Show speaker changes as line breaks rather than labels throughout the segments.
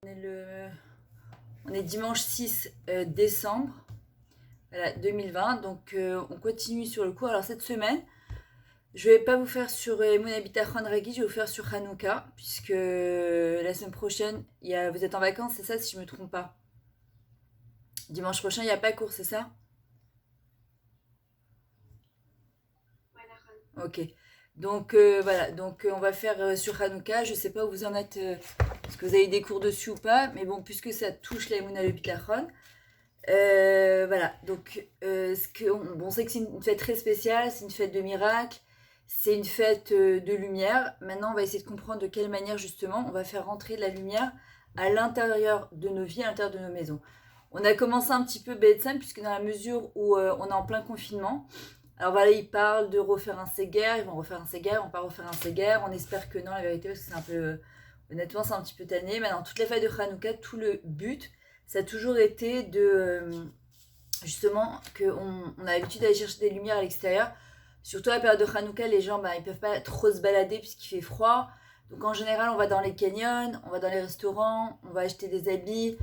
On est dimanche 6 décembre voilà, 2020, donc on continue sur le cours. Alors cette semaine, je vais pas vous faire sur Emunah Bitachon Ragi, je vais vous faire sur Hanouka, puisque la semaine prochaine, vous êtes en vacances, c'est ça si je me trompe pas. Dimanche prochain, il n'y a pas cours, c'est ça? Ok. Donc voilà, donc on va faire sur Hanouka. Je sais pas où vous en êtes, est-ce que vous avez des cours dessus ou pas, mais bon, puisque ça touche la Emunah le Bitachon, voilà, donc on sait que c'est une fête très spéciale, c'est une fête de miracle, c'est une fête de lumière. Maintenant, on va essayer de comprendre de quelle manière justement on va faire rentrer de la lumière à l'intérieur de nos vies, à l'intérieur de nos maisons. On a commencé un petit peu Betsam, puisque dans la mesure où on est en plein confinement, alors voilà, ils parlent de refaire un séguer, ils vont refaire un séguer, on va pas refaire un séguer, on espère que non, la vérité, parce que c'est un peu, honnêtement, c'est un petit peu tanné. Maintenant, toute la fête de Hanouka, tout le but, ça a toujours été de, justement, qu'on a l'habitude d'aller chercher des lumières à l'extérieur. Surtout à la période de Hanouka, les gens, ils peuvent pas trop se balader puisqu'il fait froid. Donc en général, on va dans les canyons, on va dans les restaurants, on va acheter des habits.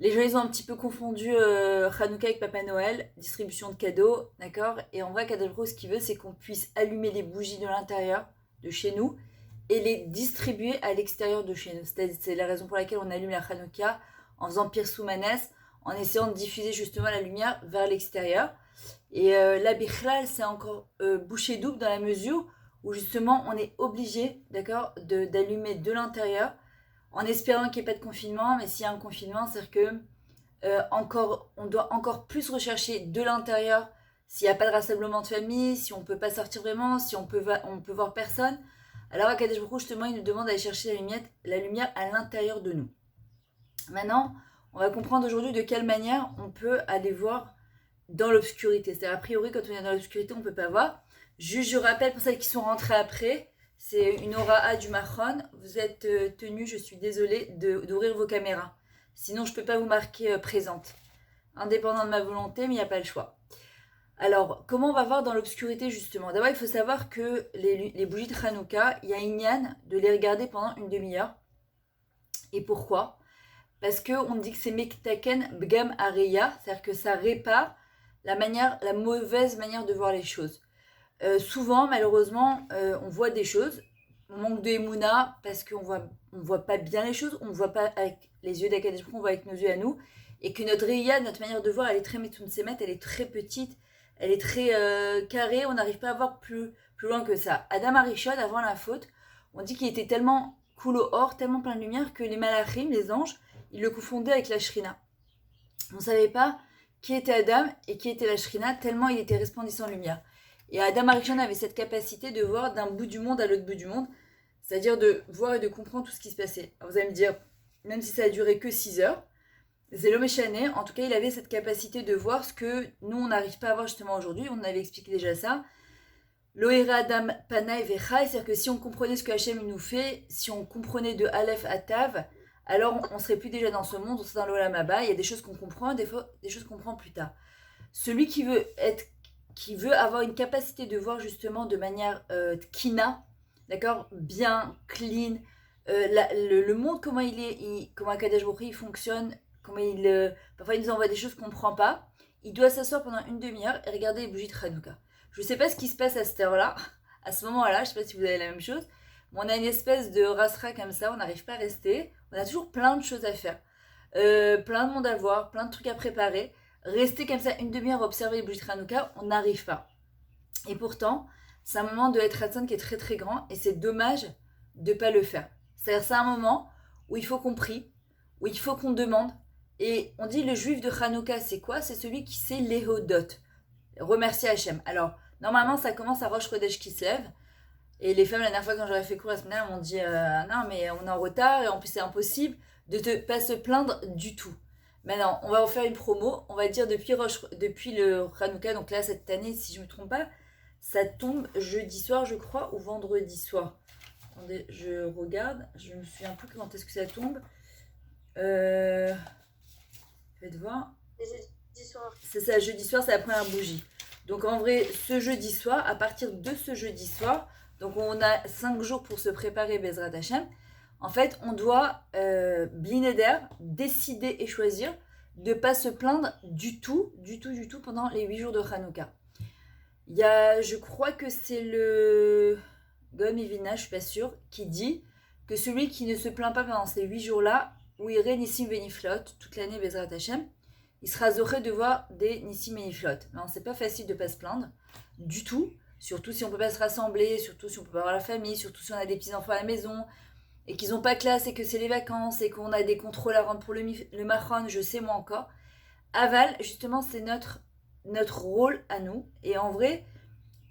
Les gens, ils ont un petit peu confondu Hanouka avec Papa Noël, distribution de cadeaux, d'accord. Et en vrai, Kadabro, ce qu'il veut, c'est qu'on puisse allumer les bougies de l'intérieur, de chez nous, et les distribuer à l'extérieur de chez nous. C'est la raison pour laquelle on allume la Hanouka en faisant Pirsoumanes, en essayant de diffuser justement la lumière vers l'extérieur. Et la Bichlal, c'est encore bouché double dans la mesure où justement on est obligé, d'accord, d'allumer de l'intérieur en espérant qu'il n'y ait pas de confinement. Mais s'il y a un confinement, c'est-à-dire que on doit encore plus rechercher de l'intérieur s'il n'y a pas de rassemblement de famille, si on ne peut pas sortir vraiment, si on peut voir personne. Alors à Kadesh Baruch Hu, justement, il nous demande d'aller chercher la lumière à l'intérieur de nous. Maintenant, on va comprendre aujourd'hui de quelle manière on peut aller voir dans l'obscurité. C'est-à-dire, a priori, quand on est dans l'obscurité, on ne peut pas voir. Juste, je rappelle pour celles qui sont rentrées après, c'est une aura du Mahon. Vous êtes tenus, je suis désolée, d'ouvrir vos caméras. Sinon, je ne peux pas vous marquer présente. Indépendant de ma volonté, mais il n'y a pas le choix. Alors, comment on va voir dans l'obscurité, justement? D'abord, il faut savoir que les bougies de Hanouka, il y a une yann de les regarder pendant une demi-heure. Et pourquoi? Parce qu'on dit que c'est Mektaken Bgam Areya, c'est-à-dire que ça répare la mauvaise manière de voir les choses. Souvent, malheureusement, on voit des choses, on manque de Emouna parce qu'on voit pas bien les choses, on ne voit pas avec les yeux d'Akadosh, on voit avec nos yeux à nous, et que notre Reya, notre manière de voir, elle est très Metsunsemet, elle est très petite, elle est très carrée, on n'arrive pas à voir plus loin que ça. Adam Arishon, avant la faute, on dit qu'il était tellement cool au or, tellement plein de lumière, que les malachim, les anges, ils le confondaient avec la Shrina. On ne savait pas qui était Adam et qui était la Shrina, tellement il était resplendissant en lumière. Et Adam Arishon avait cette capacité de voir d'un bout du monde à l'autre bout du monde, c'est-à-dire de voir et de comprendre tout ce qui se passait. Alors vous allez me dire, même si ça a duré que 6 heures, Zélo Méchané, en tout cas, il avait cette capacité de voir ce que nous, on n'arrive pas à voir justement aujourd'hui. On avait expliqué déjà ça. Loïra Adam Panay Vechai, c'est-à-dire que si on comprenait ce que Hachem nous fait, si on comprenait de Aleph à Tav, alors on serait plus déjà dans ce monde, on serait dans l'Olam Haba. Il y a des choses qu'on comprend, des fois des choses qu'on comprend plus tard. Celui qui veut avoir une capacité de voir justement de manière kina, d'accord, bien, clean, le monde, comment il est, comment Akadosh Baruch Hu, il fonctionne, comment parfois il nous envoie des choses qu'on ne comprend pas, il doit s'asseoir pendant une demi-heure et regarder les bougies de Hanouka. Je ne sais pas ce qui se passe à cette heure-là, à ce moment-là, je ne sais pas si vous avez la même chose, mais on a une espèce de rasra comme ça, on n'arrive pas à rester, on a toujours plein de choses à faire, plein de monde à voir, plein de trucs à préparer. Rester comme ça une demi-heure à observer les bougies de Hanouka, on n'arrive pas. Et pourtant, c'est un moment de être Hatsan qui est très très grand et c'est dommage de ne pas le faire. C'est-à-dire c'est un moment où il faut qu'on prie, où il faut qu'on demande. Et on dit le juif de Hanouka, c'est quoi? C'est celui qui sait l'Ehodot. Remercier Hachem. Alors, normalement, ça commence à Rosh Chodesh qui se lève. Et les femmes, la dernière fois quand j'avais fait cours la semaine dernière, m'ont dit non, mais on est en retard et en plus c'est impossible de ne pas se plaindre du tout. Maintenant, on va en faire une promo. On va dire depuis le Hanouka, donc là, cette année, si je ne me trompe pas, ça tombe jeudi soir, je crois, ou vendredi soir. Attendez, je regarde. Je me souviens plus quand est-ce que ça tombe. Faites voir.
Jeudi soir.
C'est ça, jeudi soir, c'est la première bougie. Donc en vrai, ce jeudi soir, à partir de ce jeudi soir, donc on a 5 jours pour se préparer, Bezrat Hashem. En fait, on doit, blinéder, décider et choisir de ne pas se plaindre du tout pendant les 8 jours de Hanouka. Il y a, je crois que c'est le Gaon Mivina, je suis pas sûre, qui dit que celui qui ne se plaint pas pendant ces 8 jours-là, où il irait Nissim Veniflot, toute l'année Bezrat Hashem, il sera zoré de voir des Nissim Veniflot. Non, c'est pas facile de pas se plaindre, du tout, surtout si on peut pas se rassembler, surtout si on peut pas voir la famille, surtout si on a des petits-enfants à la maison, et qu'ils ont pas classe, et que c'est les vacances, et qu'on a des contrôles à rendre pour le Mahon, je sais moi encore. Aval, justement, c'est notre rôle à nous, et en vrai,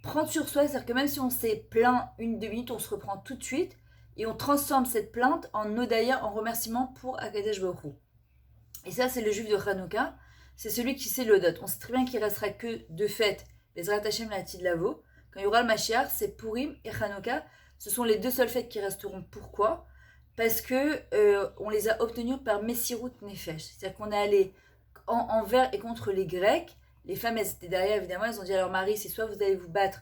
prendre sur soi, c'est-à-dire que même si on s'est plaint 1-2 minutes, on se reprend tout de suite et on transforme cette plainte en odaya, en remerciement pour Akadesh Baruch Hu. Et ça, c'est le juif de Hanouka, c'est celui qui sait l'odot. On sait très bien qu'il ne restera que deux fêtes, Bezrat Hashem Latid Lavo. Quand il y aura le Mashiach, c'est Purim et Hanouka. Ce sont les deux seules fêtes qui resteront. Pourquoi ? Parce que on les a obtenues par Messirut Nefesh. C'est-à-dire qu'on est allé envers et contre les Grecs. Les femmes, elles étaient derrière, évidemment, elles ont dit à leur mari, c'est soit vous allez vous battre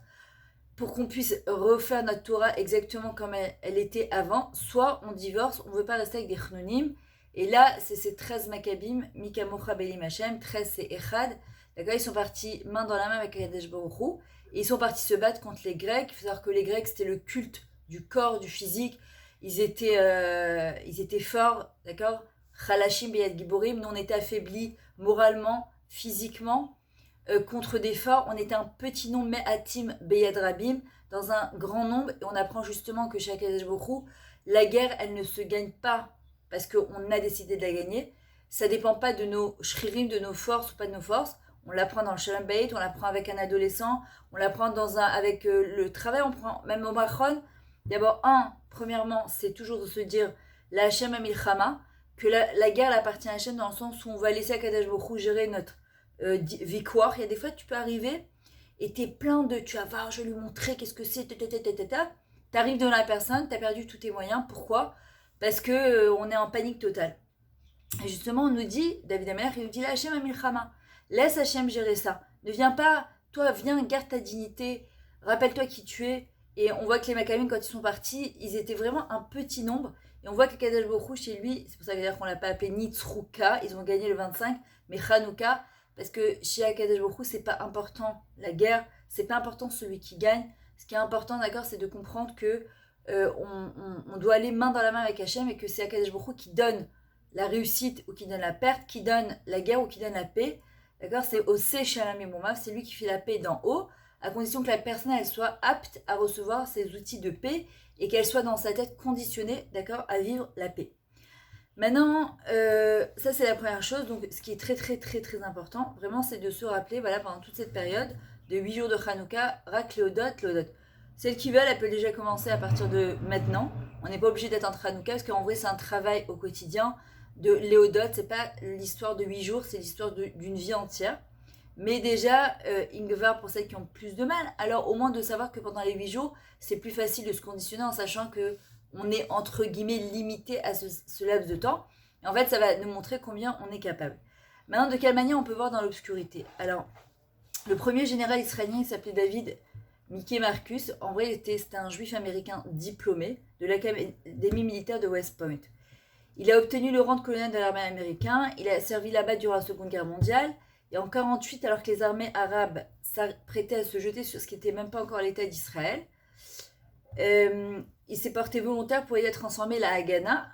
pour qu'on puisse refaire notre Torah exactement comme elle était avant, soit on divorce, on ne veut pas rester avec des chnonim. Et là, c'est ces 13 Maccabim, Mikamocha Belim Hashem, 13 c'est Echad. D'accord, ils sont partis main dans la main avec Kadesh Baruch Hu, et ils sont partis se battre contre les Grecs. Il faut savoir que les Grecs, c'était le culte du corps, du physique. Ils étaient forts, d'accord. Chalashim Beyad Giborim, nous on était affaiblis moralement, physiquement. Contre des forts, on était un petit nombre, mais Atim Beyad Rabim, dans un grand nombre, et on apprend justement que chez Akadosh Baruch Hu, la guerre, elle ne se gagne pas parce qu'on a décidé de la gagner. Ça dépend pas de nos shririm, de nos forces ou pas de nos forces. On l'apprend dans le Shalom Bayit, on l'apprend avec un adolescent, on l'apprend avec le travail, on prend même au Machron. D'abord, premièrement, c'est toujours de se dire la Hashem Amilchama, que la guerre elle appartient à Hashem dans le sens où on va laisser Akadosh Baruch Hu gérer notre victoire. Il y a des fois tu peux arriver et t'es plein de tu vas voir, je vais lui montrer qu'est-ce que c'est, t'arrives devant la personne, t'as perdu tous tes moyens. Pourquoi ? Parce que on est en panique totale. Et justement, on nous dit, David Amer, il nous dit la Hashem Amilchama, laisse Hashem gérer ça. Ne viens pas, toi, viens, garde ta dignité, rappelle-toi qui tu es. Et on voit que les Maccabim, quand ils sont partis, ils étaient vraiment un petit nombre. Et on voit que Kadesh Baruch Hu, chez lui, c'est pour ça qu'on l'a pas appelé Nitzruka, ils ont gagné le 25, mais Hanouka, parce que chez Akadosh Baruch Hu, c'est pas important la guerre, c'est pas important celui qui gagne. Ce qui est important, d'accord, c'est de comprendre que on doit aller main dans la main avec Hachem, et que c'est Akadosh Baruch Hu qui donne la réussite ou qui donne la perte, qui donne la guerre ou qui donne la paix. D'accord, c'est Ose Shalom et Momav, c'est lui qui fait la paix d'en haut, à condition que la personne elle soit apte à recevoir ces outils de paix et qu'elle soit dans sa tête conditionnée, d'accord, à vivre la paix. Maintenant, ça c'est la première chose. Donc, ce qui est très très très très important, vraiment, c'est de se rappeler, voilà, pendant toute cette période de 8 jours de Hanouka, Rak Léodot. Celles qui veulent, elles peuvent déjà commencer à partir de maintenant. On n'est pas obligé d'être en Hanouka, parce qu'en vrai, c'est un travail au quotidien de Léodot. C'est pas l'histoire de 8 jours, c'est l'histoire d'une vie entière. Mais déjà, Ingvar, pour celles qui ont plus de mal, alors au moins de savoir que pendant les 8 jours, c'est plus facile de se conditionner en sachant que on est entre guillemets limité à ce laps de temps. Et en fait, ça va nous montrer combien on est capable. Maintenant, de quelle manière on peut voir dans l'obscurité ? Alors, le premier général israélien, il s'appelait David Mickey Marcus. En vrai, c'était un juif américain diplômé de l'académie militaire de West Point. Il a obtenu le rang de colonel de l'armée américaine. Il a servi là-bas durant la Seconde Guerre mondiale. Et en 1948, alors que les armées arabes s'apprêtaient à se jeter sur ce qui n'était même pas encore l'État d'Israël, il s'est porté volontaire pour aider à transformer la Haganah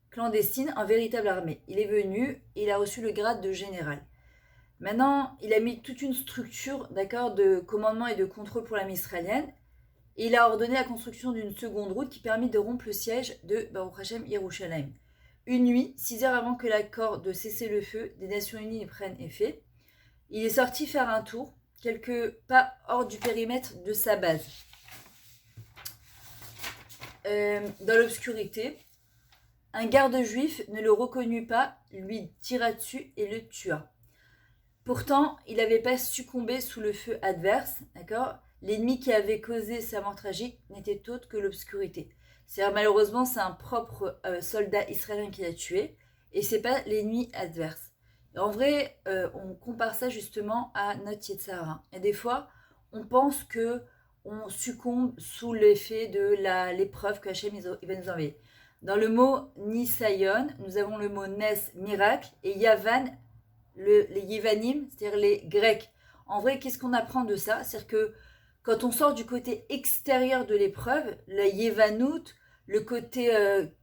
clandestine en véritable armée. Il est venu et il a reçu le grade de général. Maintenant, il a mis toute une structure, d'accord, de commandement et de contrôle pour l'armée israélienne. Et il a ordonné la construction d'une seconde route qui permit de rompre le siège de Baruch Hashem Yerushalayim. Une nuit, 6 heures avant que l'accord de cessez-le-feu des Nations Unies ne prenne effet, il est sorti faire un tour, quelques pas hors du périmètre de sa base. Dans l'obscurité, un garde juif ne le reconnut pas, lui tira dessus et le tua. Pourtant, il n'avait pas succombé sous le feu adverse, d'accord ? L'ennemi qui avait causé sa mort tragique n'était autre que l'obscurité. C'est-à-dire, malheureusement, c'est un propre soldat israélien qui l'a tué, et c'est pas l'ennemi adverse. Et en vrai, on compare ça justement à notre Yetzirah. Et des fois, on pense que on succombe sous l'effet de l'épreuve que Hachem il va nous envoyer. Dans le mot Nisayon, nous avons le mot Nes, miracle, et Yavan, les Yevanim, c'est-à-dire les Grecs. En vrai, qu'est-ce qu'on apprend de ça? C'est-à-dire que quand on sort du côté extérieur de l'épreuve, la Yevanout, le côté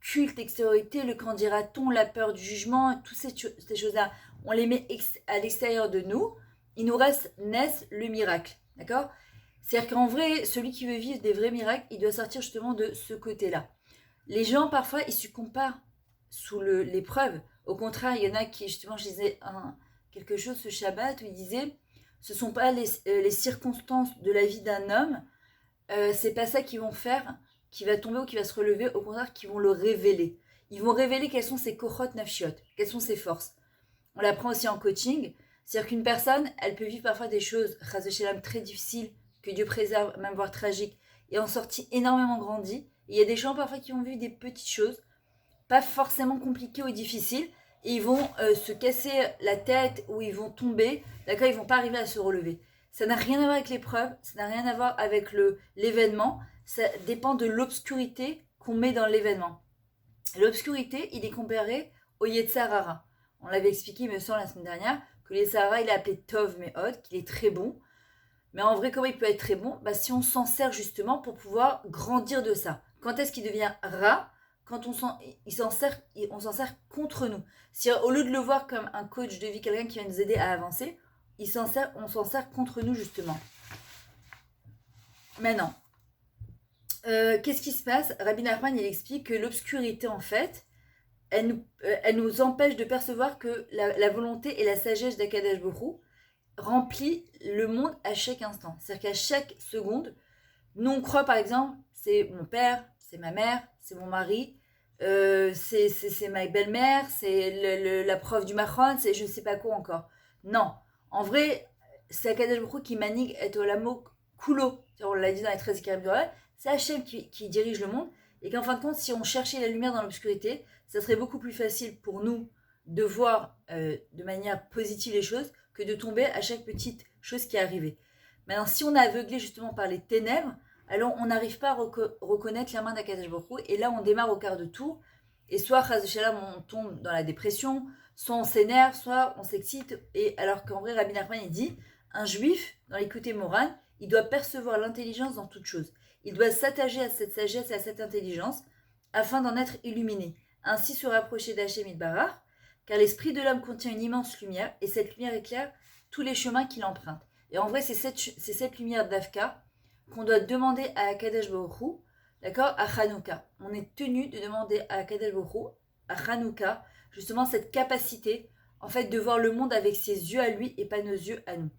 culte, extériorité, le qu'en dira-t-on, la peur du jugement, toutes ces choses-là, on les met à l'extérieur de nous. Il nous reste Nes, le miracle. D'accord? C'est-à-dire qu'en vrai, celui qui veut vivre des vrais miracles, il doit sortir justement de ce côté-là. Les gens, parfois, ils succombent pas sous l'épreuve. Au contraire, il y en a qui, justement, je disais quelque chose ce Shabbat où il disait ce ne sont pas les circonstances de la vie d'un homme, c'est pas ça qui vont faire, qui va tomber ou qui va se relever, au contraire, qui vont le révéler. Ils vont révéler quelles sont ses kochot nafshiot, quelles sont ses forces. On l'apprend aussi en coaching, c'est-à-dire qu'une personne, elle peut vivre parfois des choses, chas v'shalom, très difficiles, que Dieu préserve, même voire tragiques, et en sortie énormément grandie. Et il y a des gens parfois qui vont vivre des petites choses, pas forcément compliquées ou difficiles, et ils vont se casser la tête ou ils vont tomber, d'accord, ils vont pas arriver à se relever. Ça n'a rien à voir avec l'épreuve, ça n'a rien à voir avec l'événement, ça dépend de l'obscurité qu'on met dans l'événement. L'obscurité, il est comparé au Yetzarara. On l'avait expliqué, il me semble, la semaine dernière, que le Yetzarara, il est appelé Tov Meod, qu'il est très bon. Mais en vrai, comment il peut être très bon? Bah, si on s'en sert justement pour pouvoir grandir de ça. Quand est-ce qu'il devient Ra? Quand on s'en sert contre nous. Si au lieu de le voir comme un coach de vie, quelqu'un qui va nous aider à avancer, on s'en sert contre nous justement. Maintenant, qu'est-ce qui se passe? Rabbi Nachman, il explique que l'obscurité, en fait, elle nous empêche de percevoir que la volonté et la sagesse d'Akadosh Baruch Hu remplit le monde à chaque instant. C'est-à-dire qu'à chaque seconde, nous on croit par exemple, c'est mon père, c'est ma mère, c'est mon mari, c'est ma belle-mère, c'est la prof du Mahon, c'est je ne sais pas quoi encore. Non, en vrai, c'est Akadosh Baruch Hu qui manigue et olamo kulo. On l'a dit dans les 13 carrés de c'est Hachem qui dirige le monde. Et qu'en fin de compte, si on cherchait la lumière dans l'obscurité, ça serait beaucoup plus facile pour nous de voir de manière positive les choses que de tomber à chaque petite chose qui est arrivée. Maintenant, si on est aveuglé justement par les ténèbres, alors on n'arrive pas à reconnaître la main d'Akadosh Baruch Hu, et là on démarre au quart de tour, et soit chas v'shalom, on tombe dans la dépression, soit on s'énerve, soit on s'excite, et alors qu'en vrai Rabbi Nachman il dit, un juif, dans l'écouté moral, il doit percevoir l'intelligence dans toute chose. Il doit s'attacher à cette sagesse et à cette intelligence, afin d'en être illuminé. Ainsi se rapprocher d'Hachem Yitbarach, car l'esprit de l'homme contient une immense lumière, et cette lumière éclaire tous les chemins qu'il emprunte. Et en vrai, c'est cette lumière d'Afka qu'on doit demander à Akadosh Baruch Hu, d'accord, à Hanouka. On est tenu de demander à Akadosh Baruch Hu, à Hanouka, justement cette capacité, en fait, de voir le monde avec ses yeux à lui et pas nos yeux à nous.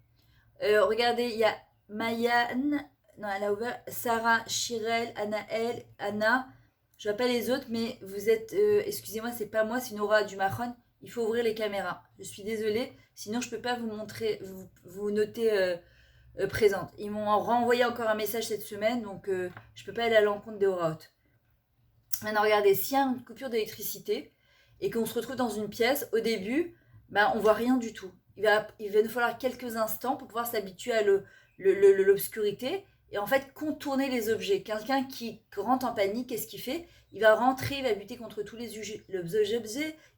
Regardez, il y a Mayan, non, elle a ouvert, Sarah, Shirel, Anaël, Anna. Je vois pas les autres, mais vous êtes, excusez-moi, c'est pas moi, c'est Nora du Mahon. Il faut ouvrir les caméras. Je suis désolée, sinon je peux pas vous montrer, vous noter présente. Ils m'ont renvoyé encore un message cette semaine, donc je peux pas aller à l'encontre des Oraot. Maintenant, regardez, s'il y a une coupure d'électricité et qu'on se retrouve dans une pièce, au début, on voit rien du tout. Il va nous falloir quelques instants pour pouvoir s'habituer à l'obscurité et en fait contourner les objets. Quelqu'un qui rentre en panique, qu'est-ce qu'il fait? Il va rentrer, il va buter contre tous les objets,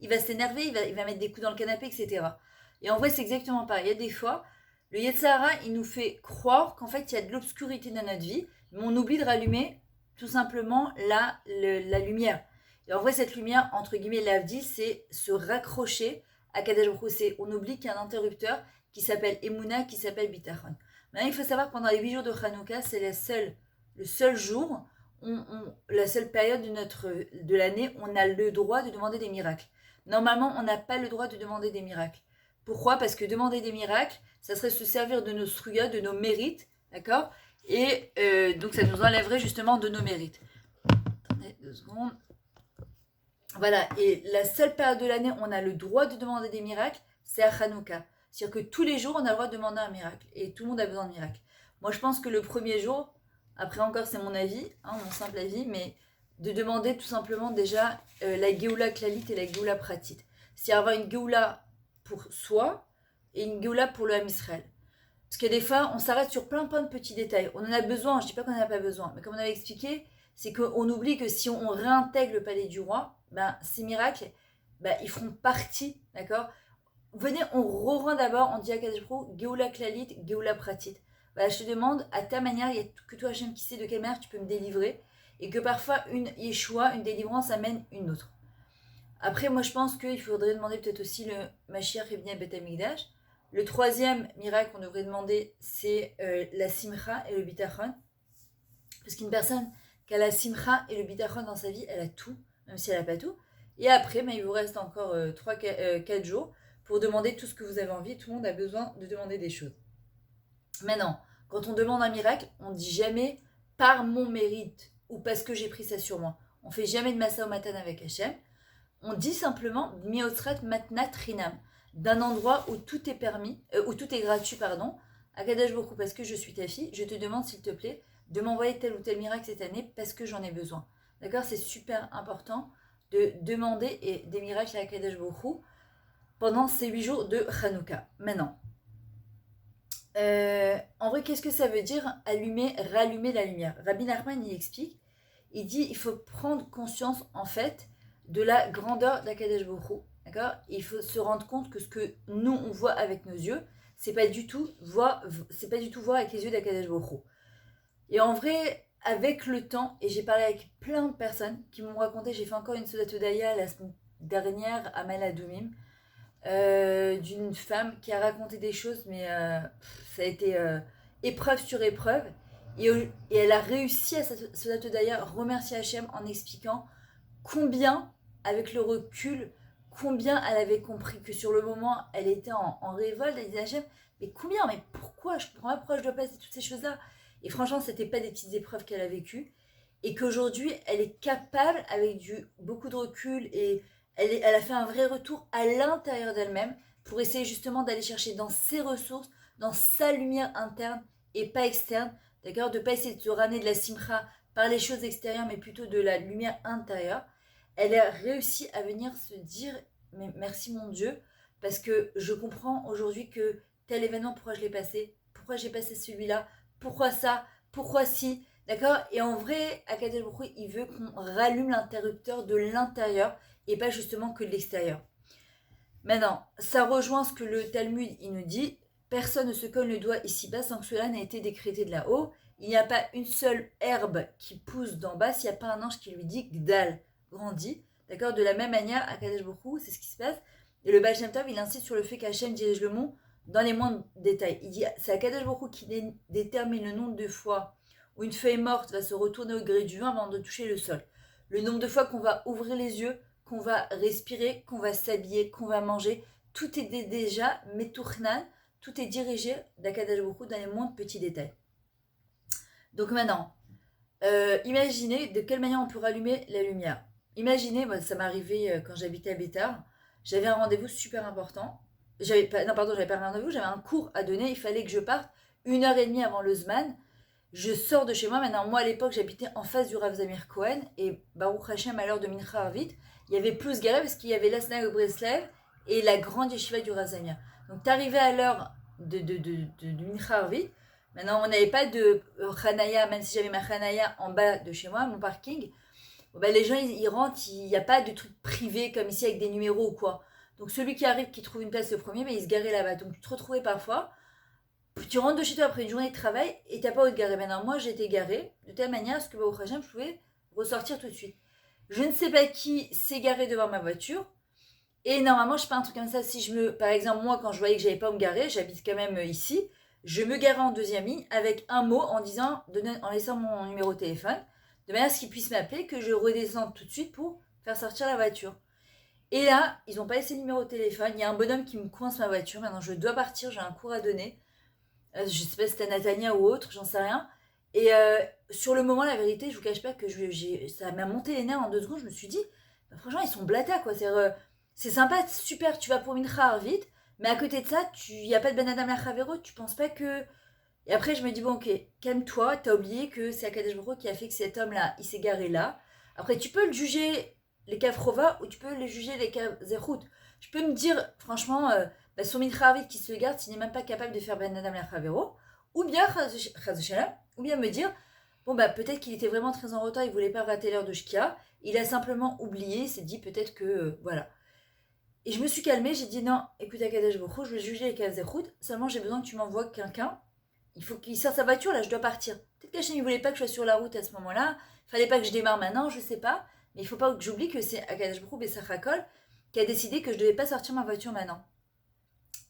il va s'énerver, il va mettre des coups dans le canapé, etc. Et en vrai, c'est exactement pareil. Il y a des fois, le Yetzirah, il nous fait croire qu'en fait, il y a de l'obscurité dans notre vie, mais on oublie de rallumer tout simplement la lumière. Et en vrai, cette lumière, entre guillemets, l'avdil, c'est se raccrocher à Kadesh Baruch. On oublie qu'il y a un interrupteur qui s'appelle Emouna, qui s'appelle Bitachon. Maintenant, il faut savoir que pendant les 8 jours de Hanouka, c'est le seul jour, la seule période de l'année, on a le droit de demander des miracles. Normalement, on n'a pas le droit de demander des miracles. Pourquoi? Parce que demander des miracles, ça serait se servir de nos struya, de nos mérites, d'accord? Et donc, ça nous enlèverait justement de nos mérites. Attendez 2 secondes. Voilà, et la seule période de l'année où on a le droit de demander des miracles, c'est à Hanouka. C'est-à-dire que tous les jours, on a le droit de demander un miracle. Et tout le monde a besoin de miracles. Moi, je pense que le premier jour, après encore, c'est mon avis, mon simple avis, mais de demander tout simplement déjà la Géoula Klalit et la Géoula Pratit. C'est-à-dire avoir une Géoula pour soi et une Géoula pour le Ham Israël. Parce que des fois, on s'arrête sur plein de petits détails. On en a besoin, je ne dis pas qu'on n'en a pas besoin, mais comme on avait expliqué, c'est qu'on oublie que si on réintègre le palais du roi, ben, ces miracles, ben, ils feront partie, d'accord. Venez, on re-rend d'abord, on dit à Kadosh Baruch Hu, Geoula Klalit, Geoula Pratit. Voilà, je te demande, à ta manière, il y a que toi, Hachem, qui sais de quelle manière tu peux me délivrer, et que parfois, une Yeshua, une délivrance amène une autre. Après, moi, je pense qu'il faudrait demander peut-être aussi le Mashiach Ibn Bet Amikdash. Le troisième miracle qu'on devrait demander, c'est la Simcha et le Bitachon. Parce qu'une personne qui a la Simcha et le Bitachon dans sa vie, elle a tout, même si elle n'a pas tout. Et après, ben, il vous reste encore 4 jours pour demander tout ce que vous avez envie. Tout le monde a besoin de demander des choses. Maintenant, quand on demande un miracle, on ne dit jamais par mon mérite ou parce que j'ai pris ça sur moi. On ne fait jamais de Massa au Matan avec Hachem. On dit simplement Miotrat Matnat Rinam, d'un endroit où tout est permis, où tout est gratuit, pardon. Akadash Baruch Hu, parce que je suis ta fille, je te demande s'il te plaît de m'envoyer tel ou tel miracle cette année parce que j'en ai besoin. D'accord. C'est super important de demander des miracles à Akadash Baruch Hu pendant ces 8 jours de Hanouka. Maintenant, en vrai, qu'est-ce que ça veut dire rallumer la lumière? Rabbi Nachman, il explique, il dit il faut prendre conscience en fait de la grandeur d'Akadosh Baruch Hu, d'accord. Il faut se rendre compte que ce que nous on voit avec nos yeux, c'est pas du tout voir avec les yeux d'Akadosh Baruch Hu. Et en vrai, avec le temps, et j'ai parlé avec plein de personnes qui m'ont raconté, j'ai fait encore une Sodat Odaya la semaine dernière à Maladoumim, d'une femme qui a raconté des choses, mais ça a été épreuve sur épreuve. Et elle a réussi à se date d'ailleurs remercier Hachem en expliquant combien, avec le recul, combien elle avait compris que sur le moment elle était en révolte. Elle disait Hachem, mais combien, mais pourquoi, je comprends pas pourquoi je dois passer toutes ces choses-là. Et franchement, c'était pas des petites épreuves qu'elle a vécues. Et qu'aujourd'hui, elle est capable, avec beaucoup de recul et elle a fait un vrai retour à l'intérieur d'elle-même pour essayer justement d'aller chercher dans ses ressources, dans sa lumière interne et pas externe, d'accord. De ne pas essayer de se ramener de la simcha par les choses extérieures, mais plutôt de la lumière intérieure. Elle a réussi à venir se dire, mais merci mon Dieu, parce que je comprends aujourd'hui que tel événement, pourquoi je l'ai passé, pourquoi j'ai passé celui-là, pourquoi ça, pourquoi si, d'accord. Et en vrai, Akadosh Baruch Hu, il veut qu'on rallume l'interrupteur de l'intérieur et pas justement que de l'extérieur. Maintenant, ça rejoint ce que le Talmud il nous dit. Personne ne se cogne le doigt ici-bas sans que cela n'ait été décrété de là-haut. Il n'y a pas une seule herbe qui pousse d'en bas s'il n'y a pas un ange qui lui dit Gdal, grandit. D'accord. De la même manière, à Kadesh Baruch Hu, c'est ce qui se passe. Et le Baal Shem Tov, il insiste sur le fait qu'Hachem dirige le monde dans les moindres détails. Il dit c'est à Kadesh Baruch Hu qui détermine le nombre de fois où une feuille morte va se retourner au gré du vent avant de toucher le sol. Le nombre de fois qu'on va ouvrir les yeux, qu'on va respirer, qu'on va s'habiller, qu'on va manger, tout est déjà metournan, tout est dirigé d'Akadosh Baruch Hu dans les moindres petits détails. Donc maintenant, imaginez de quelle manière on peut rallumer la lumière. Imaginez, moi, ça m'est arrivé quand j'habitais à Bétard, j'avais un rendez-vous super important. J'avais pas un rendez-vous, j'avais un cours à donner, il fallait que je parte 1h30 avant le Zman. Je sors de chez moi. Maintenant, moi à l'époque, j'habitais en face du Rav Zamir Cohen et Baruch Hashem, à l'heure de Mincha Arvit, il y avait plus garé parce qu'il y avait la synagogue Breslev et la grande yeshiva du Rav Zamir. Donc, t'arrivais à l'heure de Mincha Arvit. Maintenant, on n'avait pas de Hanaya, même si j'avais ma Hanaya en bas de chez moi, mon parking. Bon, ben, les gens, ils rentrent, il n'y a pas de truc privé comme ici avec des numéros ou quoi. Donc, celui qui arrive, qui trouve une place le premier, ben, il se garait là-bas. Donc, tu te retrouvais parfois. Tu rentres de chez toi après une journée de travail et t'as pas où te garer. Maintenant, moi, j'étais garée de telle manière à ce que au prochain, je pouvais ressortir tout de suite. Je ne sais pas qui s'est garé devant ma voiture. Et normalement, je fais un truc comme ça. Par exemple, moi, quand je voyais que j'avais pas à me garer, j'habite quand même ici, je me garais en deuxième ligne avec un mot en laissant mon numéro de téléphone, de manière à ce qu'ils puissent m'appeler, que je redescende tout de suite pour faire sortir la voiture. Et là, ils n'ont pas laissé le numéro de téléphone. Il y a un bonhomme qui me coince ma voiture. Maintenant, je dois partir, j'ai un cours à donner. Je sais pas si c'était Natania ou autre, j'en sais rien. Et sur le moment, la vérité, je vous cache pas que ça m'a monté les nerfs en 2 secondes. Je me suis dit, bah, franchement, ils sont blata, quoi. C'est sympa, c'est super, tu vas pour Mincha vite, mais à côté de ça, il n'y a pas de Ben Adam Lachavero, tu penses pas que. Et après, je me dis, bon, ok, calme-toi, t'as oublié que c'est Akadosh Baruch Hu qui a fait que cet homme-là, il s'est garé là. Après, tu peux le juger les Kafrova ou tu peux les juger les Kazerhout. Je peux me dire, franchement. Son Mitravid qui se garde s'il n'est même pas capable de faire Ben Adam Lachavero, ou bien me dire Bon, bah peut-être qu'il était vraiment très en retard, il voulait pas rater l'heure de Shkia. Il a simplement oublié, il s'est dit peut-être que, voilà. Et je me suis calmée, j'ai dit non, écoute Akadosh Baruch Hu, je vais juger les Kazérout, seulement j'ai besoin que tu m'envoies quelqu'un. Il faut qu'il sorte sa voiture, là, je dois partir. Peut-être qu'Hachem, il voulait pas que je sois sur la route à ce moment-là, il fallait pas que je démarre maintenant, je sais pas. Mais il faut pas que j'oublie que c'est Akadosh Baruch Hu Bessachakol qui a décidé que je devais pas sortir ma voiture maintenant.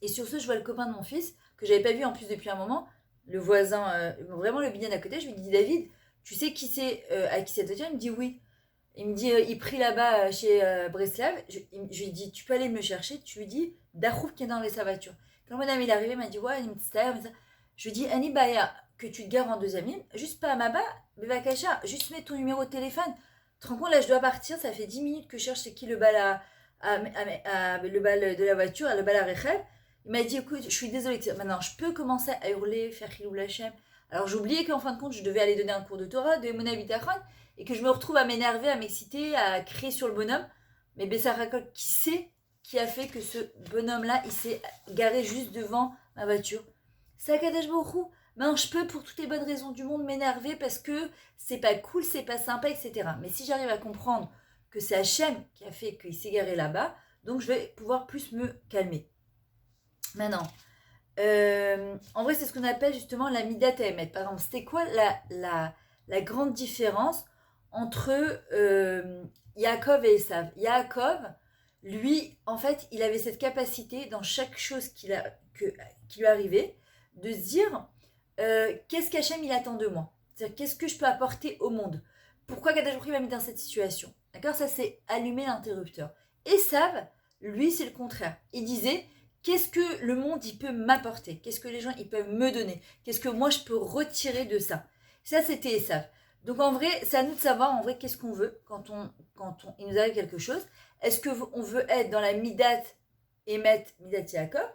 Et sur ce, je vois le copain de mon fils, que j'avais pas vu en plus depuis un moment, le voisin, vraiment le binyan à côté, je lui dis David, tu sais qui c'est à qui cette voiture? Il me dit oui. Il me dit, il prie là-bas chez Breslav. Je lui dis, tu peux aller me chercher. Tu lui dis, Dachouf qui est dans sa voiture. Quand mon ami est arrivé, il m'a dit, ouais, une petite taille, ça. Je lui dis, Annie Baya, que tu te gares en deuxième ligne, juste pas à ma bas, Bevakasha, juste mets ton numéro de téléphone. Tu te rends compte, là, je dois partir, ça fait 10 minutes que je cherche c'est qui le bal le bal de la voiture, le bal à Rechel. Il m'a dit, écoute, je suis désolée, maintenant, je peux commencer à hurler, faire Chilou Lachem. Alors, j'oubliais qu'en fin de compte, je devais aller donner un cours de Torah, de Emouna Bitachon, et que je me retrouve à m'énerver, à m'exciter, à crier sur le bonhomme. Mais Bessarakol, qui sait qui a fait que ce bonhomme-là, il s'est garé juste devant ma voiture? C'est Akadosh Baruch Hu. Ben, je peux, pour toutes les bonnes raisons du monde, m'énerver parce que c'est pas cool, c'est pas sympa, etc. Mais si j'arrive à comprendre que c'est Hachem qui a fait qu'il s'est garé là-bas, donc je vais pouvoir plus me calmer. Maintenant, en vrai, c'est ce qu'on appelle justement la Midat Haemet. Par exemple, c'était quoi la grande différence entre Yaakov et Esav? Yaakov, lui, en fait, il avait cette capacité dans chaque chose qui lui arrivait de se dire qu'est-ce qu'Hachem il attend de moi? C'est-à-dire qu'est-ce que je peux apporter au monde? Pourquoi Kadash Baruch Hu m'a mis dans cette situation? D'accord? Ça, c'est allumer l'interrupteur. Esav, lui, c'est le contraire. Il disait qu'est-ce que le monde il peut m'apporter? Qu'est-ce que les gens ils peuvent me donner? Qu'est-ce que moi je peux retirer de ça? Ça, c'était Esav. Donc en vrai, c'est à nous de savoir en vrai qu'est-ce qu'on veut quand il nous arrive quelque chose. Est-ce qu'on veut être dans la Midat Emet, Midat Yaakov,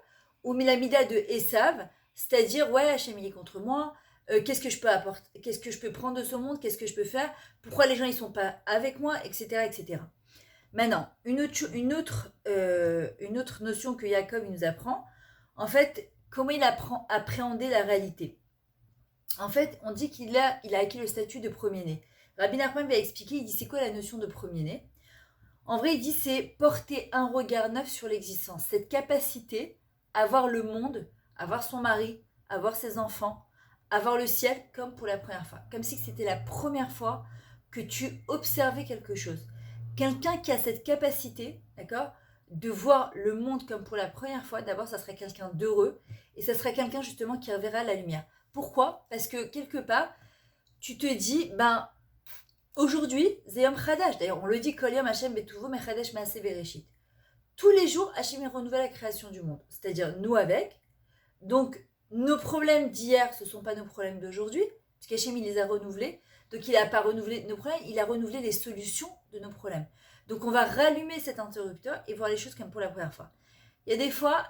ou la Midat de Esav, c'est-à-dire ouais, Hachem il est contre moi, qu'est-ce que je peux apporter, qu'est-ce que je peux prendre de ce monde, qu'est-ce que je peux faire, pourquoi les gens ils sont pas avec moi, etc. etc. Maintenant, une autre notion que Jacob il nous apprend, en fait, comment il apprend à appréhender la réalité. En fait, on dit qu'il a acquis le statut de premier-né. Rabbi Nachman va expliquer, il dit c'est quoi la notion de premier-né? En vrai, il dit c'est porter un regard neuf sur l'existence. Cette capacité à voir le monde, à voir son mari, à voir ses enfants, à voir le ciel comme pour la première fois. Comme si c'était la première fois que tu observais quelque chose. Quelqu'un qui a cette capacité, d'accord, de voir le monde comme pour la première fois, d'abord, ça serait quelqu'un d'heureux et ça serait quelqu'un justement qui reverra la lumière. Pourquoi? Parce que quelque part, tu te dis, ben, aujourd'hui, Zeyom Khadash, d'ailleurs, on le dit, Kol Yom Hashem Betuvo Mechadesh Maase Bereshit. Tous les jours, Hashem renouvelle la création du monde, c'est-à-dire nous avec. Donc, nos problèmes d'hier, ce ne sont pas nos problèmes d'aujourd'hui, parce qu'Hachem, il les a renouvelés. Donc, il n'a pas renouvelé nos problèmes, il a renouvelé les solutions de nos problèmes. Donc, on va rallumer cet interrupteur et voir les choses comme pour la première fois. Il y a des fois,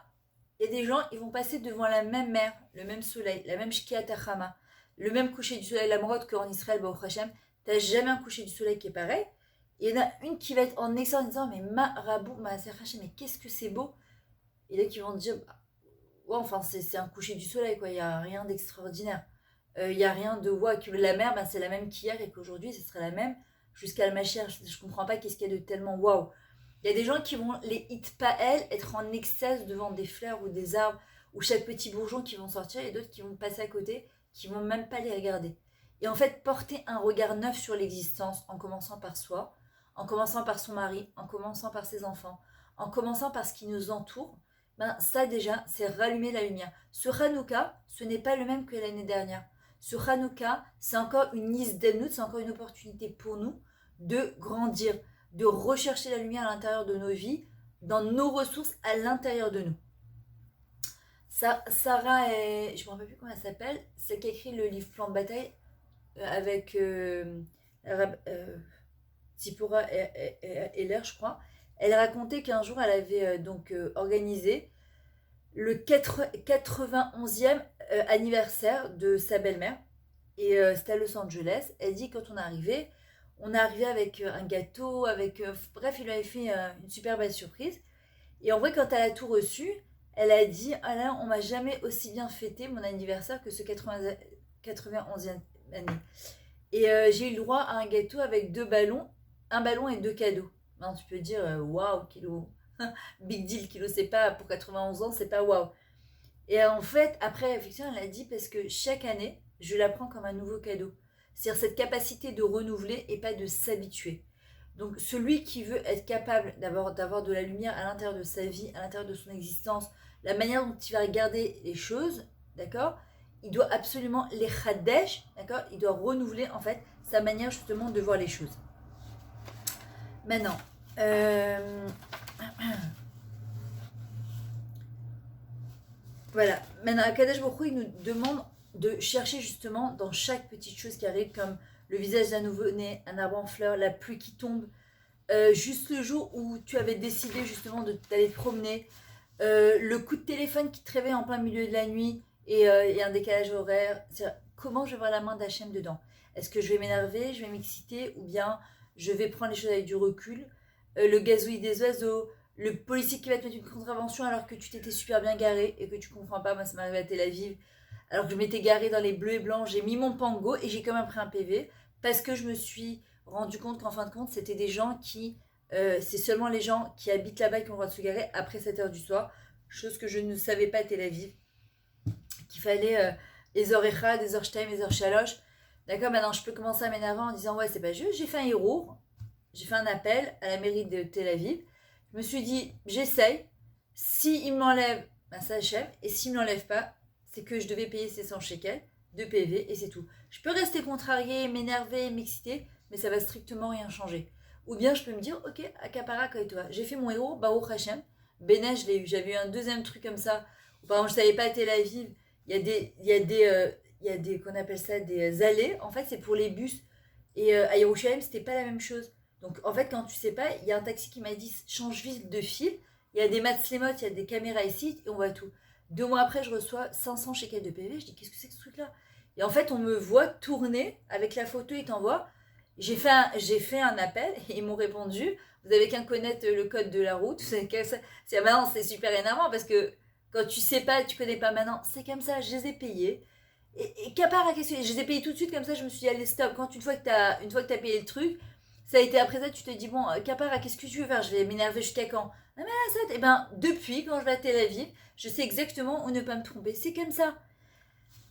il y a des gens, ils vont passer devant la même mer, le même soleil, la même Shkiat Hachama, le même coucher du soleil, la Morod qu'en Israël, Baruch Hashem. Tu n'as jamais un coucher du soleil qui est pareil. Il y en a une qui va être en excellence en disant mais Marabou, Hashem, mais qu'est-ce que c'est beau. Et là, qui vont dire ouais, enfin, c'est un coucher du soleil, quoi. Il n'y a rien d'extraordinaire. Il n'y a rien de que la mer, ben, c'est la même qu'hier et qu'aujourd'hui, ce serait la même jusqu'à le machère. Je ne comprends pas qu'est-ce qu'il y a de tellement waouh. Il y a des gens qui vont, les hitpael, être en extase devant des fleurs ou des arbres ou chaque petit bourgeon qui vont sortir et d'autres qui vont passer à côté, qui vont même pas les regarder. Et en fait, porter un regard neuf sur l'existence en commençant par soi, en commençant par son mari, en commençant par ses enfants, en commençant par ce qui nous entoure, ben ça déjà, c'est rallumer la lumière. Ce Hanouka, ce n'est pas le même que l'année dernière. Ce Hanouka, c'est encore une isdenout, c'est encore une opportunité pour nous de grandir, de rechercher la lumière à l'intérieur de nos vies, dans nos ressources à l'intérieur de nous. Sarah, je ne me rappelle plus comment elle s'appelle, celle qui a écrit le livre Plan de bataille avec Zipporah Heller, je crois. Elle racontait qu'un jour, elle avait organisé le 91e anniversaire de sa belle-mère. Et c'était à Los Angeles. Elle dit quand on est arrivé avec un gâteau, bref, il lui avait fait une super belle surprise. Et en vrai, quand elle a tout reçu, elle a dit « Ah là, on m'a jamais aussi bien fêté mon anniversaire que ce 91e année. » Et j'ai eu le droit à un gâteau avec deux ballons, un ballon et deux cadeaux. Non, tu peux dire, waouh, kilo, big deal, kilo, c'est pas, pour 91 ans, c'est pas waouh. Et en fait, après réflexion, elle a dit parce que chaque année, je la prends comme un nouveau cadeau. C'est-à-dire cette capacité de renouveler et pas de s'habituer. Donc celui qui veut être capable d'avoir de la lumière à l'intérieur de sa vie, à l'intérieur de son existence, la manière dont il va regarder les choses, d'accord, il doit absolument les khadesh, d'accord, il doit renouveler en fait sa manière justement de voir les choses. Maintenant, voilà. Maintenant, Akadosh Baruch Hu, il nous demande de chercher justement dans chaque petite chose qui arrive, comme le visage d'un nouveau-né, un arbre en fleurs, la pluie qui tombe, juste le jour où tu avais décidé justement d'aller te promener, le coup de téléphone qui te réveille en plein milieu de la nuit et un décalage horaire. Comment je vais voir la main d'Hachem dedans? Est-ce que je vais m'énerver, je vais m'exciter, ou bien je vais prendre les choses avec du recul? Le gazouillis des oiseaux, le policier qui va te mettre une contravention alors que tu t'étais super bien garé et que tu comprends pas. Moi, ça m'est arrivé à Tel Aviv. Alors que je m'étais garé dans les bleus et blancs, j'ai mis mon pango et j'ai quand même pris un PV parce que je me suis rendu compte qu'en fin de compte, c'était des gens qui. C'est seulement les gens qui habitent là-bas qui ont le droit de se garer après 7h du soir. Chose que je ne savais pas à Tel Aviv. Qu'il fallait les heures Echad, les heures Shtaim, les heures Shalosh. D'accord, maintenant je peux commencer à m'énerver en disant ouais, c'est pas juste. J'ai fait un héros. J'ai fait un appel à la mairie de Tel Aviv. Je me suis dit, j'essaye. S'il m'enlève, ben ça achève. Et s'il ne m'enlève pas, c'est que je devais payer ces 100 shekels de PV et c'est tout. Je peux rester contrarié, m'énerver, m'exciter, mais ça va strictement rien changer. Ou bien je peux me dire, ok, Akapara, toi, j'ai fait mon héros, Baruch Hashem. Bénin, je l'ai eu. J'avais eu un deuxième truc comme ça. Où, par exemple, je savais pas à Tel Aviv. Il y a des, qu'on appelle ça des allées. En fait, c'est pour les bus. Et à Yerushalayim, c'était pas la même chose. Donc en fait, quand tu sais pas, il y a un taxi qui m'a dit change vite de fil. Il y a des matzlemot, il y a des caméras ici et on voit tout. 2 mois après, je reçois 500 shekels de PV. Je dis qu'est-ce que c'est que ce truc-là? Et en fait, on me voit tourner avec la photo, ils t'envoient. J'ai fait un appel et ils m'ont répondu vous avez qu'à connaître le code de la route. Maintenant, c'est super énervant parce que quand tu sais pas, tu connais pas maintenant, c'est comme ça, je les ai payés. Et qu'à part, qu'est-ce que je les ai payés tout de suite comme ça, je me suis dit allez stop. Quand une fois que t'as payé le truc, ça a été après ça, tu te dis, bon, Capara, qu'est-ce que tu veux faire? Je vais m'énerver jusqu'à quand? Ah, mais là, ça, eh ben, depuis, quand je vais à Tel Aviv, je sais exactement où ne pas me tromper. C'est comme ça.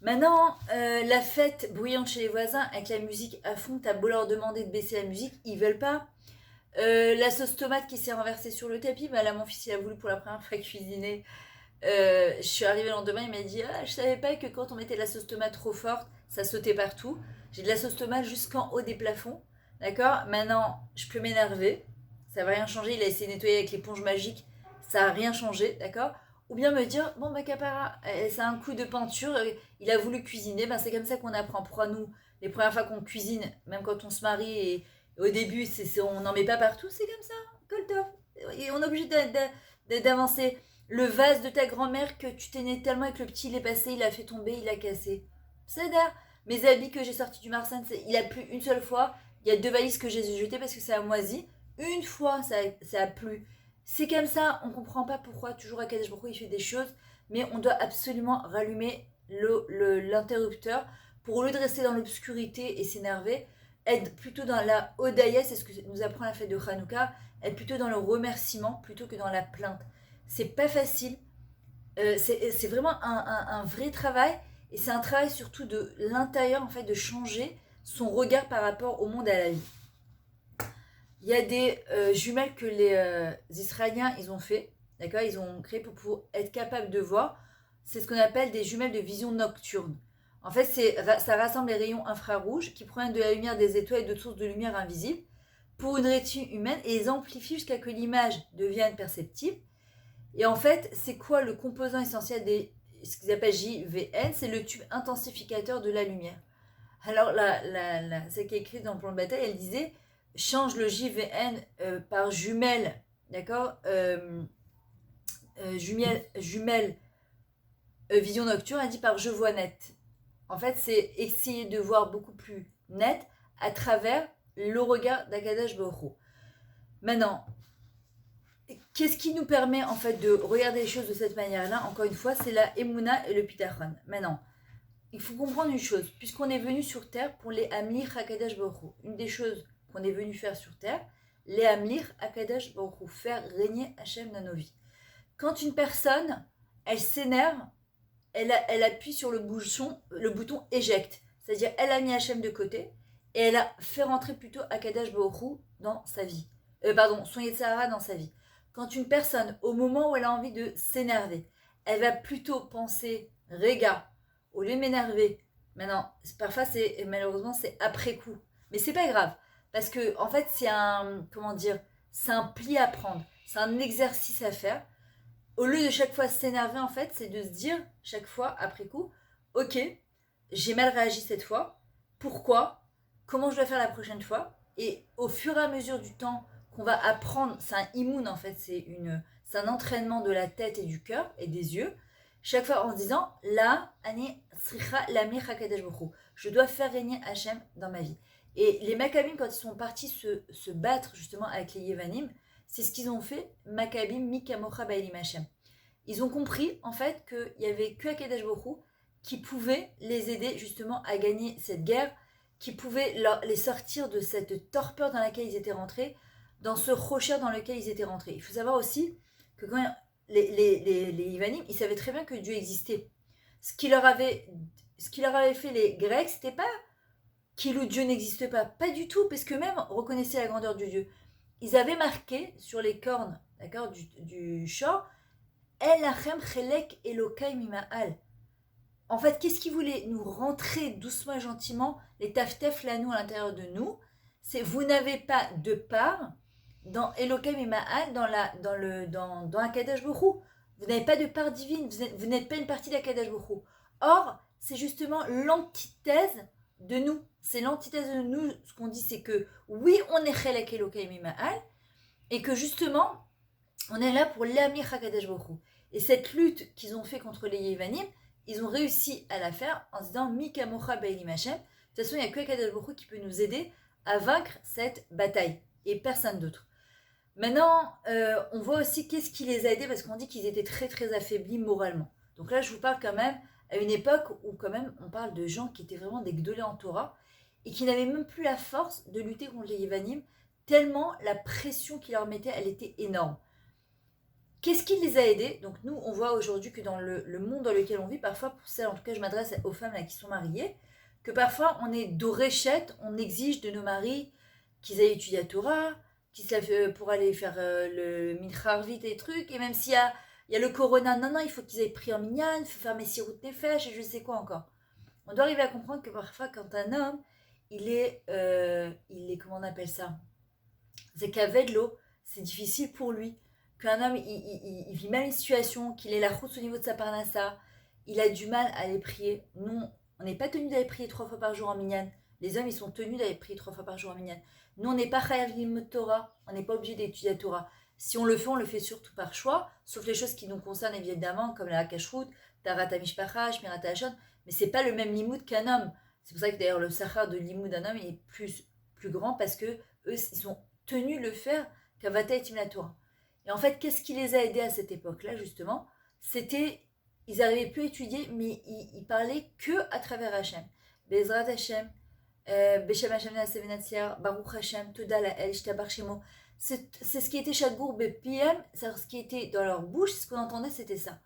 Maintenant, la fête bruyante chez les voisins, avec la musique à fond, t'as beau leur demander de baisser la musique, ils veulent pas. La sauce tomate qui s'est renversée sur le tapis, bah là, mon fils, il a voulu pour la première fois cuisiner. Je suis arrivée le lendemain, il m'a dit, ah, je savais pas que quand on mettait de la sauce tomate trop forte, ça sautait partout. J'ai de la sauce tomate jusqu'en haut des plafonds. D'accord. Maintenant, je peux m'énerver. Ça va rien changer. Il a essayé de nettoyer avec l'éponge magique. Ça a rien changé. D'accord. Ou bien me dire, bon, bah, Capara, c'est un coup de peinture. Il a voulu cuisiner. Ben, c'est comme ça qu'on apprend. Pour nous, les premières fois qu'on cuisine, même quand on se marie, et au début, on n'en met pas partout. C'est comme ça. Coltov. Et on est obligé d'avancer. Le vase de ta grand-mère que tu t'es tellement avec le petit, il est passé, il a fait tomber, il a cassé. C'est d'ailleurs. Mes habits que j'ai sortis du Marsan, il a plu une seule fois. Il y a 2 valises que j'ai jetées parce que ça a moisi. Une fois, ça a plu. C'est comme ça, on comprend pas pourquoi toujours à Kadesh Baruch Hu, il fait des choses, mais on doit absolument rallumer l'interrupteur pour au lieu de rester dans l'obscurité et s'énerver, être plutôt dans la Odaya, c'est ce que nous apprend la fête de Hanouka, être plutôt dans le remerciement plutôt que dans la plainte. C'est pas facile, c'est vraiment un vrai travail et c'est un travail surtout de l'intérieur en fait de changer son regard par rapport au monde à la vie. Il y a des jumelles que les Israéliens ils ont fait, d'accord, ils ont créé pour être capables de voir. C'est ce qu'on appelle des jumelles de vision nocturne. En fait, ça rassemble les rayons infrarouges qui proviennent de la lumière des étoiles et d'autres sources de lumière invisibles pour une rétine humaine et les amplifient jusqu'à que l'image devienne perceptible. Et en fait, c'est quoi le composant essentiel des ce qu'ils appellent JVN? C'est le tube intensificateur de la lumière. Alors, celle qui est écrite dans le plan de bataille, elle disait change le JVN par jumelle, d'accord jumelle vision nocturne, elle dit par je vois net. En fait, c'est essayer de voir beaucoup plus net à travers le regard d'Akadash Baruch Hu. Maintenant, qu'est-ce qui nous permet en fait de regarder les choses de cette manière-là? Encore une fois, c'est la Emouna et le Pitachon. Maintenant, il faut comprendre une chose, puisqu'on est venu sur Terre pour les Amlir Hakadosh Baruch Hu. Une des choses qu'on est venu faire sur Terre, les Amlir Hakadosh Baruch Hu, faire régner Hachem dans nos vies. Quand une personne, elle s'énerve, elle appuie sur le bouton éjecte. C'est-à-dire, elle a mis Hachem de côté et elle a fait rentrer plutôt Hakadosh Baruch Hu dans sa vie. Son Yetzirah dans sa vie. Quand une personne, au moment où elle a envie de s'énerver, elle va plutôt penser Réga, au lieu de m'énerver. Maintenant, parfois, malheureusement, c'est après coup. Mais c'est pas grave. Parce que, en fait, c'est un pli à prendre. C'est un exercice à faire. Au lieu de chaque fois s'énerver, en fait, c'est de se dire, chaque fois, après coup, ok, j'ai mal réagi cette fois. Pourquoi? Comment je dois faire la prochaine fois? Et au fur et à mesure du temps qu'on va apprendre, c'est un immoun, en fait, c'est un entraînement de la tête et du cœur et des yeux. Chaque fois en se disant, là, je dois faire régner Hachem dans ma vie. Et les Maccabim, quand ils sont partis se battre justement avec les Yevanim, c'est ce qu'ils ont fait, Maccabim Mikamocha Baelim Hachem. Ils ont compris en fait qu'il n'y avait que Akadosh Baruch Hu qui pouvait les aider justement à gagner cette guerre, qui pouvait les sortir de cette torpeur dans laquelle ils étaient rentrés, dans ce rocher dans lequel ils étaient rentrés. Il faut savoir aussi que quand les Ivanim, ils savaient très bien que Dieu existait. Ce qui leur avait fait les Grecs, c'était pas qu'il ou Dieu n'existe pas du tout, parce que même reconnaissaient la grandeur du Dieu. Ils avaient marqué sur les cornes, d'accord, du chant, El Lachem Chelek Elokai Mima'al. En fait, qu'est-ce qu'ils voulaient nous rentrer doucement et gentiment, les taftef lanou à l'intérieur de nous, c'est vous n'avez pas de part dans Elokai Mima'al, dans Akadosh Baruch Hu. Vous n'avez pas de part divine, vous n'êtes pas une partie d'Akadosh Baruch Hu. Or, c'est justement l'antithèse de nous. C'est l'antithèse de nous. Ce qu'on dit, c'est que oui, on est Chelek Elokai Mima'al, et que justement, on est là pour l'Amir Hakadosh Baruch Hu. Et cette lutte qu'ils ont fait contre les Yevanim, ils ont réussi à la faire en se disant Mika Mocha Beilim Hashem. De toute façon, il n'y a que Hakadosh Baruch Hu qui peut nous aider à vaincre cette bataille et personne d'autre. Maintenant, on voit aussi qu'est-ce qui les a aidés parce qu'on dit qu'ils étaient très très affaiblis moralement. Donc là, je vous parle quand même à une époque où quand même on parle de gens qui étaient vraiment des gdolés en Torah et qui n'avaient même plus la force de lutter contre les Yevanim tellement la pression qu'ils leur mettaient, elle était énorme. Qu'est-ce qui les a aidés? Donc nous, on voit aujourd'hui que dans le monde dans lequel on vit, parfois, pour celles, en tout cas je m'adresse aux femmes là, qui sont mariées, que parfois on est doréchette, on exige de nos maris qu'ils aillent étudier la Torah, qu'ils savent pour aller faire le mincha arvit et trucs, et même s'il y a le corona, non, il faut qu'ils aient pris en minyan, il faut faire messirut nefesh et je sais quoi encore. On doit arriver à comprendre que parfois quand un homme, il est comment on appelle ça? C'est qu'avec l'eau, c'est difficile pour lui. Qu'un homme, il vit mal une situation, qu'il ait la route au niveau de sa parnassa, il a du mal à aller prier. Nous, on n'est pas tenu d'aller prier 3 fois par jour en minyan. Les hommes, ils sont tenus d'aller prier 3 fois par jour en minyan. Nous, on n'est pas chayav limud Torah, on n'est pas obligé d'étudier la Torah. Si on le fait surtout par choix, sauf les choses qui nous concernent évidemment, comme la kashrut, tarat mishpacha, shmirat hashon, mais c'est pas le même limud qu'un homme. C'est pour ça que d'ailleurs le sachar de limud d'un homme est plus grand parce que eux, ils sont tenus de le faire qu'avata et la Torah. Et en fait, qu'est-ce qui les a aidés à cette époque-là, justement? C'était, ils n'arrivaient plus à étudier, mais ils parlaient que à travers Hachem. Bezrat Hachem, Beshem Hachem Nasevenatsiar, Baruch Hachem, Toda la El Ishtabar Shemo. C'est ce qui était Shadgour Bepiem, c'est ce qui était dans leur bouche, ce qu'on entendait, c'était ça.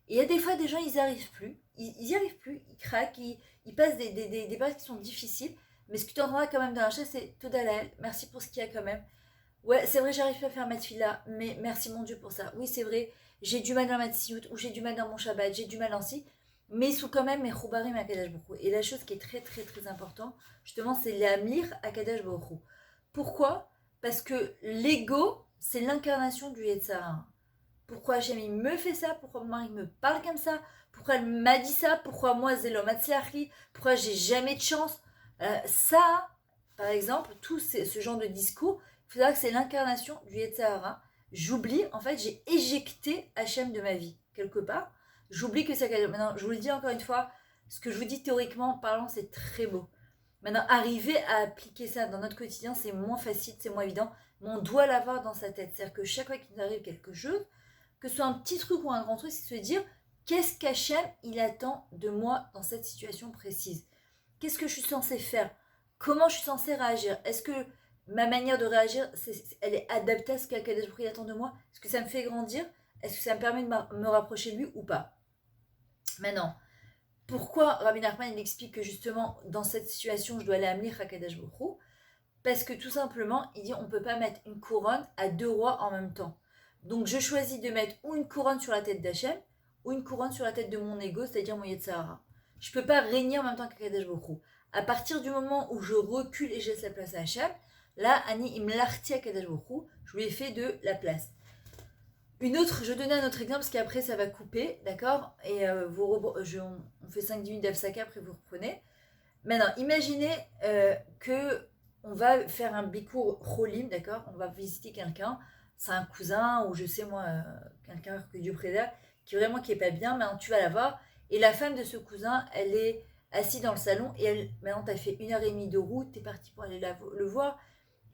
Et il y a des fois, des gens, ils n'y arrivent plus. Ils n'y arrivent plus, ils craquent, ils passent des périodes qui sont difficiles. Mais ce que tu entendras quand même dans la chaise, c'est Toda la El, merci pour ce qu'il y a quand même. Ouais, c'est vrai, j'arrive pas à faire ma tefila, mais merci mon Dieu pour ça. Oui, c'est vrai, j'ai du mal dans ma tsiout, ou j'ai du mal dans mon Shabbat, j'ai du mal en si, mais ils sont quand même mes choubarim à Kadash Baruch Hu. Et la chose qui est très très très importante, justement, c'est l'amir à Kadash Baruch Hu. Pourquoi? Parce que l'ego, c'est l'incarnation du Yetzirah. Pourquoi Hachem il me fait ça? Pourquoi mon mari me parle comme ça? Pourquoi elle m'a dit ça? Pourquoi moi, Zelo Matzlachi? Pourquoi j'ai jamais de chance? Ça, par exemple, tout ce genre de discours, il faut savoir que c'est l'incarnation du Yetzirah. J'oublie, en fait, j'ai éjecté Hachem de ma vie, quelque part. J'oublie que c'est... Maintenant, je vous le dis encore une fois, ce que je vous dis théoriquement parlant, c'est très beau. Maintenant, arriver à appliquer ça dans notre quotidien, c'est moins facile, c'est moins évident, mais on doit l'avoir dans sa tête. C'est-à-dire que chaque fois qu'il nous arrive quelque chose, que ce soit un petit truc ou un grand truc, c'est se dire, Qu'est-ce qu'Hachem, il attend de moi dans cette situation précise? Qu'est-ce que je suis censée faire? Comment je suis censée réagir? Est-ce que ma manière de réagir, elle est adaptée à ce qu'Akadosh Baruch Hu attend de moi? Est-ce que ça me fait grandir? Est-ce que ça me permet de me rapprocher de lui ou pas? Maintenant, pourquoi Rabbi Nachman il explique que justement dans cette situation je dois aller amener Hakadosh Baruch Hu? Parce que tout simplement, il dit on ne peut pas mettre une couronne à deux rois en même temps. Donc je choisis de mettre ou une couronne sur la tête d'Hachem ou une couronne sur la tête de mon ego, c'est-à-dire mon Yetzirah. Je ne peux pas régner en même temps qu'Akadosh Baruch Hu. À partir du moment où je recule et je laisse la place à Hachem, là, Ani Imlarti Akadosh Baruch Hu, je lui ai fait de la place. Je donnais un autre exemple parce qu'après ça va couper, d'accord? Et on fait 5-10 minutes d'Afsaka, après vous reprenez. Maintenant, imaginez que on va faire un bikur cholim, d'accord? On va visiter quelqu'un, c'est un cousin ou je sais moi, quelqu'un que Dieu préserve, qui est pas bien, maintenant tu vas la voir. Et la femme de ce cousin, elle est assise dans le salon et maintenant tu as fait 1h30 de route, tu es parti pour aller le voir.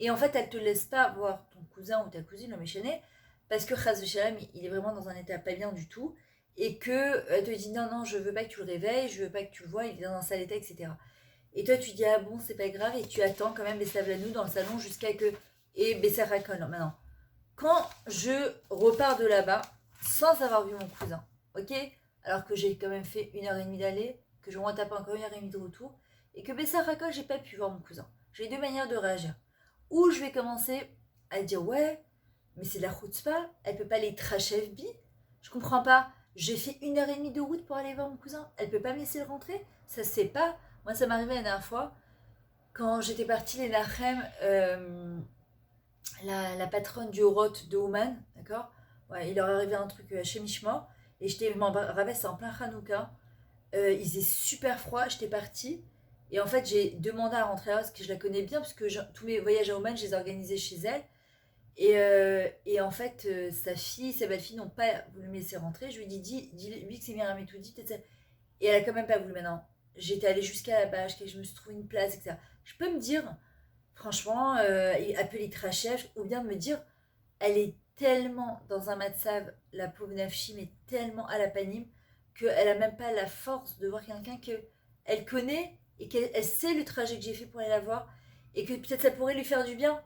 Et en fait, elle te laisse pas voir ton cousin ou ta cousine, le méchané, parce que Chaz Shalom, il est vraiment dans un état pas bien du tout. Et que elle te dit non, non, je veux pas que tu le réveilles, je veux pas que tu le vois, il est dans un sale état, etc. Et toi, tu dis, ah bon, c'est pas grave, et tu attends quand même Bessavlanou dans le salon jusqu'à que. Et Bessarakon. Maintenant, quand je repars de là-bas, sans avoir vu mon cousin, ok? Alors que j'ai quand même fait 1h30 d'aller, que je vais taper encore 1h30 de retour, et que Bessarakon, j'ai pas pu voir mon cousin. J'ai deux manières de réagir. Ou je vais commencer à dire, ouais, mais c'est de la chutzpah, elle peut pas aller trachevbi. Je comprends pas. J'ai fait 1h30 de route pour aller voir mon cousin. Elle peut pas me laisser le rentrer. Ça se fait pas. Moi, ça m'arrivait la dernière fois, quand j'étais partie les Lachem, la patronne du Oroth de Ouman, d'accord. Ouais, il leur arrivait un truc chez Mishma, et je m'en rappelle, c'est en plein Hanouka. Il faisait super froid, j'étais partie, et en fait, j'ai demandé à rentrer là, parce que je la connais bien, parce que tous mes voyages à Ouman, je les ai organisés chez elle. Et en fait, sa belle-fille n'ont pas voulu me laisser rentrer. Je lui ai dit, dis-lui que c'est bien tout dit, peut-être ça. Et elle a quand même pas voulu maintenant. J'étais allée jusqu'à la bâche, je me suis trouvé une place, etc. Je peux me dire, franchement, appeler Trachef, ou bien me dire, elle est tellement dans un matzav, la pauvre Nafshi, mais tellement à la panime, qu'elle a même pas la force de voir quelqu'un qu'elle connaît et qu'elle sait le trajet que j'ai fait pour aller la voir, et que peut-être ça pourrait lui faire du bien.